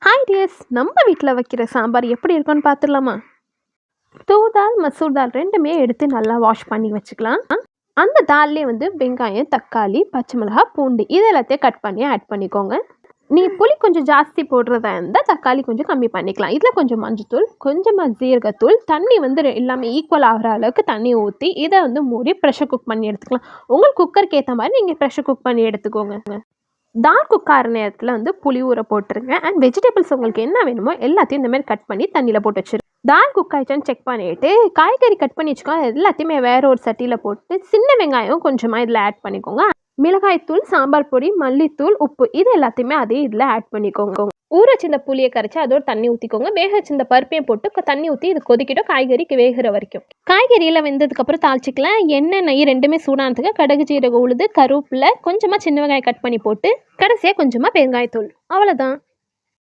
Hi tears, நம்ம வீட்டில் வைக்கிற சாம்பார் எப்படி இருக்குன்னு பார்த்துடலாமா? தூர் தால் மசூர் தால் ரெண்டுமே எடுத்து நல்லா வாஷ் பண்ணி வச்சுக்கலாம். அந்த தால்லே வெங்காயம், தக்காளி, பச்சை மிளகாய், பூண்டு இது எல்லாத்தையும் கட் பண்ணி ஆட் பண்ணிக்கோங்க. நீ புளி கொஞ்சம் ஜாஸ்தி போடுறதா இருந்தால் தக்காளி கொஞ்சம் கம்மி பண்ணிக்கலாம். இதில் கொஞ்சம் மஞ்சத்தூள், கொஞ்சமாக ஜீரகத்தூள், தண்ணி எல்லாமே ஈக்குவல் ஆகிற அளவுக்கு தண்ணி ஊற்றி இதை மூடி ப்ரெஷர் குக் பண்ணி எடுத்துக்கலாம். உங்களுக்கு குக்கருக்கு ஏற்ற மாதிரி நீங்கள் ப்ரெஷர் குக் பண்ணி எடுத்துக்கோங்க. தால் குக் ஆகிற நேரத்தில் புளி ஊற போட்டுருங்க. அண்ட் வெஜிடபிள்ஸ் உங்களுக்கு என்ன வேணுமோ எல்லாத்தையும் இந்த மாதிரி கட் பண்ணி தண்ணியில் போட்டு வச்சிருங்க. தால் குக் ஆகிடுச்சான்னு செக் பண்ணிவிட்டு காய்கறி கட் பண்ணி வச்சுக்கோங்க. எல்லாத்தையுமே வேற ஒரு சட்டியில் போட்டு சின்ன வெங்காயம் கொஞ்சமாக இதில் ஆட் பண்ணிக்கோங்க. மிளகாய்த்தூள், சாம்பார் பொடி, மல்லித்தூள், உப்பு இது எல்லாத்தையுமே அதே இதில் ஆட் பண்ணிக்கோங்க. ஊற வச்சிருந்த புளியை கரைச்சி அதோட தண்ணி ஊற்றிக்கோங்க. வேக வச்சிருந்த பருப்பையும் போட்டு தண்ணி ஊற்றி இது கொதிக்கிட்டோம் காய்கறிக்கு வேகிற வரைக்கும். காய்கறியில் வெந்ததுக்கப்புறம் தாளிச்சிக்கலாம். எண்ணெய், நெய் ரெண்டுமே சூடானதுக்கு கடுகு, ஜீரகம், உளுந்து, கருவேப்பிலை, கொஞ்சமாக சின்ன வெங்காயம் கட் பண்ணி போட்டு கடைசியாக கொஞ்சமாக பெருங்காயத்தூள். அவ்வளோதான்.